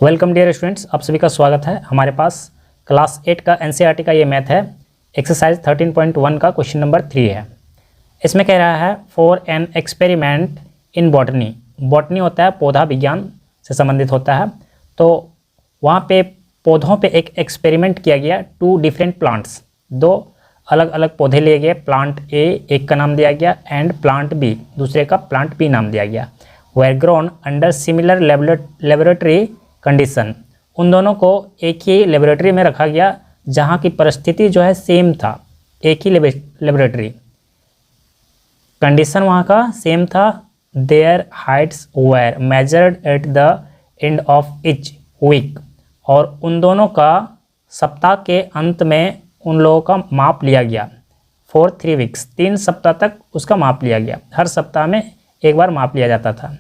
Welcome dear students, आप सभी का स्वागत है। हमारे पास क्लास 8 का एनसीईआरटी का ये मैथ है। एक्सरसाइज 13.1 का क्वेश्चन नंबर 3 है। इसमें कह रहा है for an experiment in botany. Botany होता है पौधा विज्ञान से संबंधित होता है। तो वहाँ पे पौधों पे एक एक्सपेरिमेंट किया गया। 2 डिफरेंट प्लांट्स, 2 अलग अलग पौधे लिए गए। प्लांट ए एक का नाम दिया गया एंड प्लांट बी दूसरे का प्लांट बी नाम दिया गया। Were grown under similar laboratory condition. उन दोनों को एक ही लेबोरेटरी में रखा गया जहाँ की परिस्थिति जो है सेम था। एक ही लेबोरेटरी कंडीशन वहाँ का सेम था। Their heights were measured at the end of each week. और उन दोनों का सप्ताह के अंत में उन लोगों का माप लिया गया। फॉर 3 वीक्स 3 सप्ताह तक उसका माप लिया गया। हर सप्ताह में एक बार माप लिया जाता था।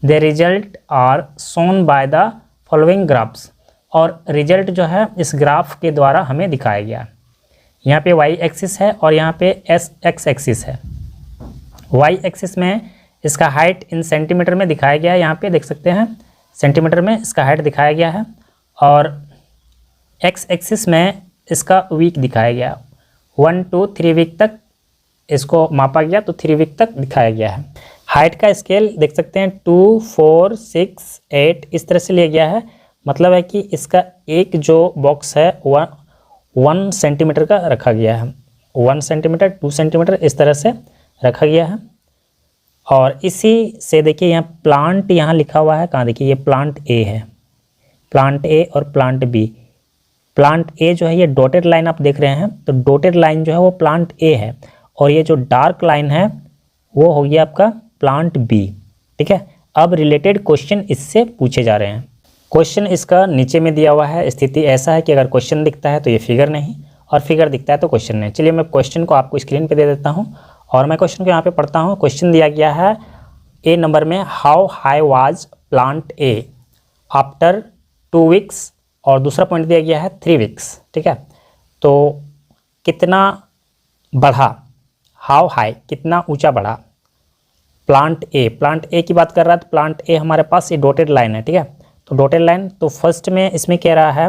The result are shown by the following graphs. और रिजल्ट जो है इस ग्राफ के द्वारा हमें दिखाया गया। यहाँ पे वाई एक्सिस है और यहाँ पे एक्स एक्सिस है। वाई एक्सिस में इसका हाइट इन सेंटीमीटर में दिखाया गया है। यहाँ पे देख सकते हैं सेंटीमीटर में इसका हाइट दिखाया गया है। और एक्स एक्सिस में इसका वीक दिखाया गया। 1 to 3 वीक तक इसको मापा गया, तो 3 वीक तक दिखाया गया है। हाइट का स्केल देख सकते हैं 2, 4, 6, 8 इस तरह से लिया गया है। मतलब है कि इसका एक जो बॉक्स है वह 1 सेंटीमीटर का रखा गया है। 1 सेंटीमीटर, 2 सेंटीमीटर इस तरह से रखा गया है। और इसी से देखिए यहाँ प्लांट यहाँ लिखा हुआ है। कहाँ देखिए, ये प्लांट ए है, प्लांट ए और प्लांट बी। प्लांट ए जो है ये डॉटेड लाइन आप देख रहे हैं, तो डॉटेड लाइन जो है वो प्लांट ए है। और ये जो डार्क लाइन है वो हो गया आपका प्लांट बी। ठीक है। अब रिलेटेड क्वेश्चन इससे पूछे जा रहे हैं। क्वेश्चन इसका नीचे में दिया हुआ है। स्थिति ऐसा है कि अगर क्वेश्चन दिखता है तो ये फिगर नहीं, और फिगर दिखता है तो क्वेश्चन नहीं। चलिए मैं क्वेश्चन को आपको स्क्रीन पे दे देता हूँ और मैं क्वेश्चन को यहाँ पे पढ़ता हूँ। क्वेश्चन दिया गया है ए नंबर में, how high was plant A after 2 weeks, और दूसरा पॉइंट दिया गया है 3 वीक्स। ठीक है। तो कितना बढ़ा, हाउ हाई कितना ऊंचा बढ़ा प्लांट ए की बात कर रहा है। तो प्लांट ए हमारे पास ये डॉटेड लाइन है। ठीक है। तो डॉटेड लाइन, तो फर्स्ट में इसमें कह रहा है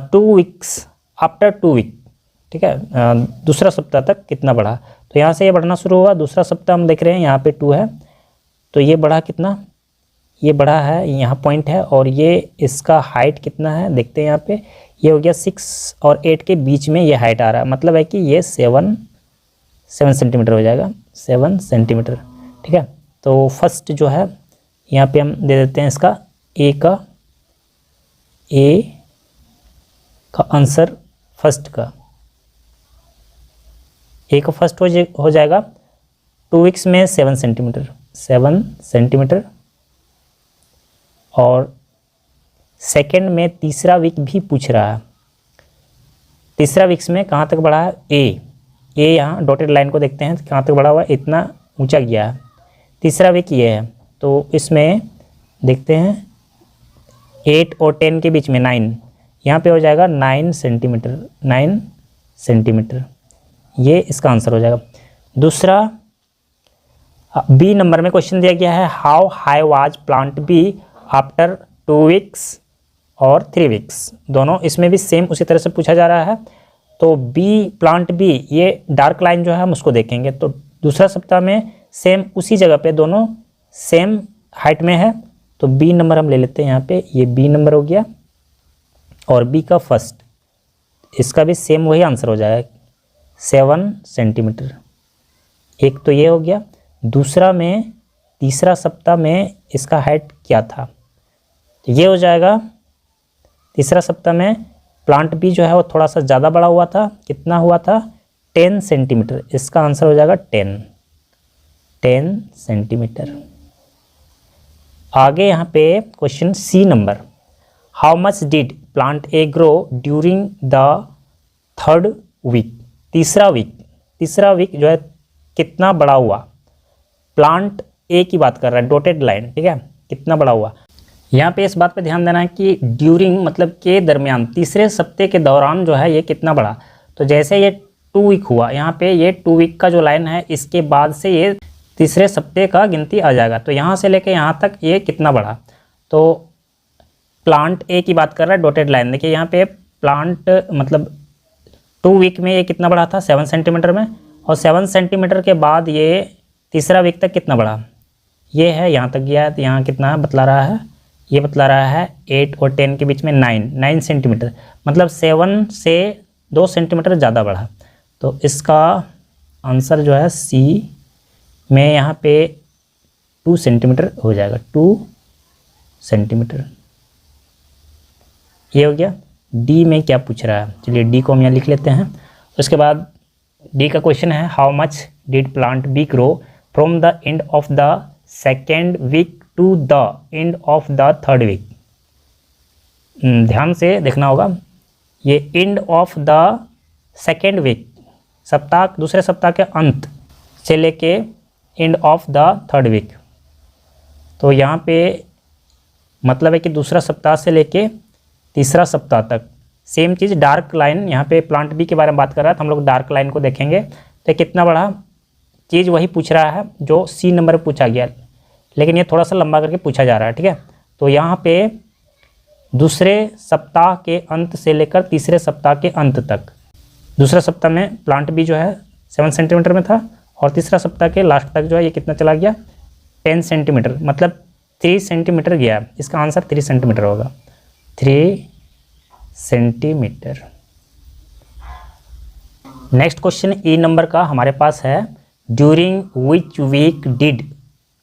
2 वीक्स आफ्टर 2 वीक। ठीक है। दूसरा सप्ताह तक कितना बढ़ा, तो यहाँ से ये बढ़ना शुरू हुआ। दूसरा सप्ताह हम देख रहे हैं यहाँ पे 2 है, तो ये बढ़ा कितना, ये बढ़ा है, यहाँ पॉइंट है। और ये इसका हाइट कितना है देखते हैं यहाँ पे, ये हो गया 6 और 8 के बीच में ये हाइट आ रहा है। मतलब है कि ये 7 सेंटीमीटर हो जाएगा, 7 सेंटीमीटर। ठीक है। तो फर्स्ट जो है यहाँ पे हम दे देते हैं इसका ए का आंसर, फर्स्ट का ए का फर्स्ट हो जाएगा 2 वीक्स में 7 सेंटीमीटर। और सेकंड में तीसरा वीक भी पूछ रहा है। तीसरा वीक्स में कहाँ तक बढ़ा है, ए यहाँ डॉटेड लाइन को देखते हैं कहाँ तक बढ़ा हुआ है, इतना ऊंचा गया है। तीसरा वीक ये है, तो इसमें देखते हैं 8 और 10 के बीच में 9, यहाँ पे हो जाएगा 9 सेंटीमीटर। ये इसका आंसर हो जाएगा। दूसरा बी नंबर में क्वेश्चन दिया गया है, how high was plant B after 2 weeks और 3 वीक्स। दोनों इसमें भी सेम उसी तरह से पूछा जा रहा है। तो बी, प्लांट बी, ये डार्क लाइन जो है हम उसको देखेंगे। तो दूसरा सप्ताह में सेम उसी जगह पे दोनों सेम हाइट में है, तो बी नंबर हम ले लेते हैं यहाँ पे। ये बी नंबर हो गया और बी का फर्स्ट, इसका भी सेम वही आंसर हो जाएगा 7 सेंटीमीटर। एक तो ये हो गया। दूसरा में तीसरा सप्ताह में इसका हाइट क्या था, तो ये हो जाएगा तीसरा सप्ताह में प्लांट बी जो है वो थोड़ा सा ज़्यादा बड़ा हुआ था। कितना हुआ था, 10 सेंटीमीटर। इसका आंसर हो जाएगा 10 सेंटीमीटर। आगे यहाँ पे question C number, how much did plant A grow during the 3rd week. तीसरा वीक जो है कितना बड़ा हुआ। प्लांट ए की बात कर रहा है, डॉटेड लाइन। ठीक है। कितना बड़ा हुआ, यहाँ पे इस बात पे ध्यान देना है कि ड्यूरिंग मतलब के दरमियान, तीसरे सप्ताह के दौरान जो है ये कितना बढ़ा। तो जैसे ये 2 वीक हुआ, यहाँ पे ये 2 वीक का जो लाइन है इसके बाद से ये तीसरे सप्ताह का गिनती आ जाएगा। तो यहाँ से लेके यहाँ तक ये कितना बढ़ा, तो प्लांट ए की बात कर रहा है, डॉटेड लाइन देखिए यहाँ पे प्लांट मतलब 2 वीक में ये कितना बढ़ा था 7 सेंटीमीटर में, और 7 सेंटीमीटर के बाद ये तीसरा वीक तक कितना बढ़ा, ये है यहाँ तक गया है, तो यहाँ कितना बतला रहा है, ये बतला रहा है 8 और 10 के बीच में 9 सेंटीमीटर, मतलब 7 से 2 सेंटीमीटर ज़्यादा बढ़ा। तो इसका आंसर जो है सी में यहाँ पे 2 सेंटीमीटर हो जाएगा, 2 सेंटीमीटर। ये हो गया। डी में क्या पूछ रहा है, चलिए डी को हम यहाँ लिख लेते हैं। उसके बाद डी का क्वेश्चन है how much did plant B grow from the end of the second week to the end of the third week. ध्यान से देखना होगा, ये end of the second week, सप्ताह दूसरे सप्ताह के अंत से लेके end of the third week. तो यहाँ पे मतलब है कि दूसरा सप्ताह से लेके तीसरा सप्ताह तक सेम चीज़। डार्क लाइन यहाँ पे प्लांट बी के बारे में बात कर रहा है, तो हम लोग डार्क लाइन को देखेंगे तो कितना बड़ा चीज़ वही पूछ रहा है जो सी नंबर पर पूछा गया, लेकिन ये थोड़ा सा लंबा करके पूछा जा रहा है, ठीक है। तो यहाँ पे दूसरे सप्ताह के अंत से लेकर तीसरे सप्ताह के अंत तक, दूसरा सप्ताह में प्लांट बी जो है 7 सेंटीमीटर में था, और तीसरा सप्ताह के लास्ट तक जो है ये कितना चला गया 10 सेंटीमीटर, मतलब 3 सेंटीमीटर गया। इसका आंसर 3 सेंटीमीटर होगा, 3 centimetre. Next question E number का हमारे पास है during which week did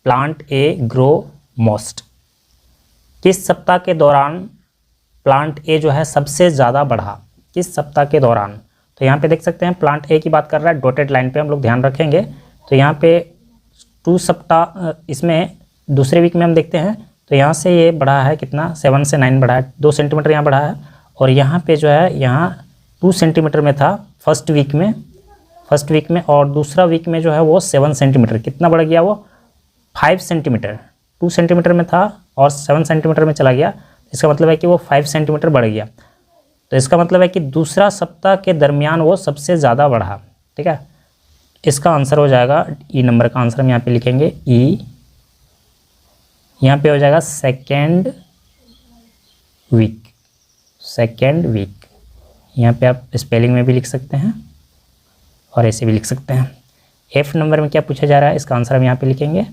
plant A grow most. किस सप्ताह के दौरान प्लांट ए जो है सबसे ज़्यादा बढ़ा, किस सप्ताह के दौरान। तो यहाँ पे देख सकते हैं प्लांट ए की बात कर रहा है, डॉटेड लाइन पे हम लोग ध्यान रखेंगे। तो यहाँ पे 2 सप्ताह, इसमें दूसरे वीक में हम देखते हैं तो यहाँ से ये बढ़ा है कितना 7 से 9 बढ़ा है, 2 सेंटीमीटर यहाँ बढ़ा है। और यहाँ पे जो है यहाँ 2 सेंटीमीटर में था फर्स्ट वीक में, और दूसरा वीक में जो है वो 7 सेंटीमीटर, कितना बढ़ गया वो 5 सेंटीमीटर। 2 सेंटीमीटर में था और 7 सेंटीमीटर में चला गया, इसका मतलब है कि वो 5 सेंटीमीटर बढ़ गया। तो इसका मतलब है कि दूसरा सप्ताह के दरमियान वो सबसे ज़्यादा बढ़ा, ठीक है। इसका आंसर हो जाएगा ई नंबर का आंसर हम यहाँ पे लिखेंगे ई, यहाँ पे हो जाएगा सेकेंड वीक। यहाँ पे आप स्पेलिंग में भी लिख सकते हैं और ऐसे भी लिख सकते हैं। एफ नंबर में क्या पूछा जा रहा है, इसका आंसर हम यहाँ पे लिखेंगे।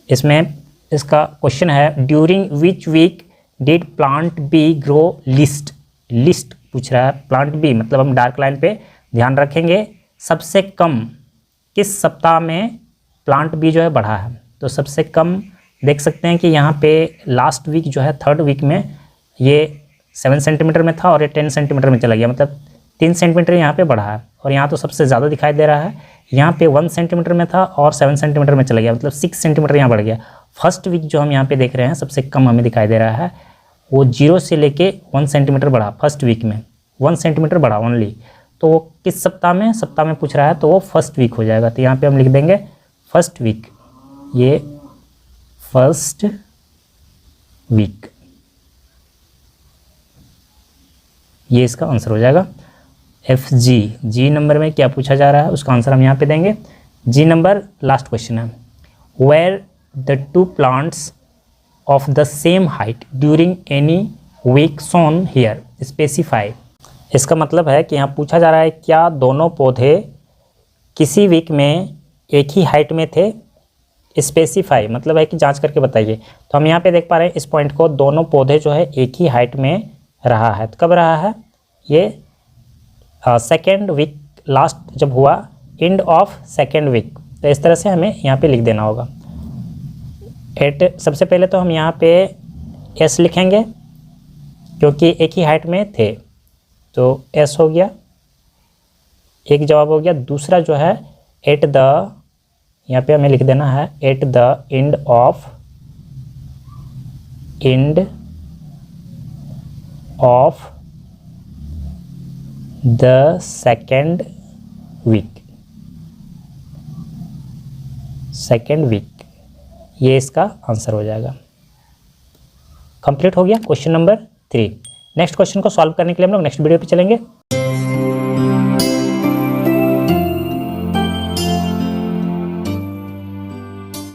इसमें इसका क्वेश्चन है during which week did plant B grow least पूछ रहा है। प्लांट बी मतलब हम डार्क लाइन पे ध्यान रखेंगे, सबसे कम किस सप्ताह में प्लांट बी जो है बढ़ा है। तो सबसे कम देख सकते हैं कि यहाँ पे लास्ट वीक जो है थर्ड वीक में ये 7 सेंटीमीटर में था और ये 10 सेंटीमीटर में चला गया, मतलब 3 सेंटीमीटर यहाँ पे बढ़ा है। और यहाँ तो सबसे ज़्यादा दिखाई दे रहा है, यहाँ पे 1 सेंटीमीटर में था और 7 सेंटीमीटर में चला गया, मतलब 6 सेंटीमीटर यहाँ बढ़ गया। फर्स्ट वीक जो हम यहाँ पे देख रहे हैं सबसे कम हमें दिखाई दे रहा है, वो 0 से लेके 1 सेंटीमीटर बढ़ा, फर्स्ट वीक में 1 सेंटीमीटर बढ़ा ओनली। तो वो किस सप्ताह में पूछ रहा है, तो वो फर्स्ट वीक हो जाएगा। तो यहाँ पे हम लिख देंगे फर्स्ट वीक, ये फर्स्ट वीक, ये इसका आंसर हो जाएगा। एफ जी नंबर में क्या पूछा जा रहा है उसका आंसर हम यहाँ पे देंगे। जी नंबर लास्ट क्वेश्चन है where the 2 plants of the same height during any week shown here specify। इसका मतलब है कि यहाँ पूछा जा रहा है क्या दोनों पौधे किसी वीक में एक ही हाइट में थे। स्पेसिफाई मतलब है कि जांच करके बताइए। तो हम यहाँ पे देख पा रहे हैं इस पॉइंट को, दोनों पौधे जो है एक ही हाइट में रहा है। तो कब रहा है, ये सेकेंड वीक लास्ट जब हुआ, एंड ऑफ सेकेंड वीक। तो इस तरह से हमें यहाँ पे लिख देना होगा। सबसे पहले तो हम यहाँ पे एस लिखेंगे क्योंकि एक ही हाइट में थे, तो एस हो गया, एक जवाब हो गया। दूसरा जो है एट द, यहाँ पे हमें लिख देना है at the end of the second week, ये इसका आंसर हो जाएगा। कंप्लीट हो गया क्वेश्चन नंबर 3। नेक्स्ट क्वेश्चन को सॉल्व करने के लिए हम लोग नेक्स्ट वीडियो पे चलेंगे।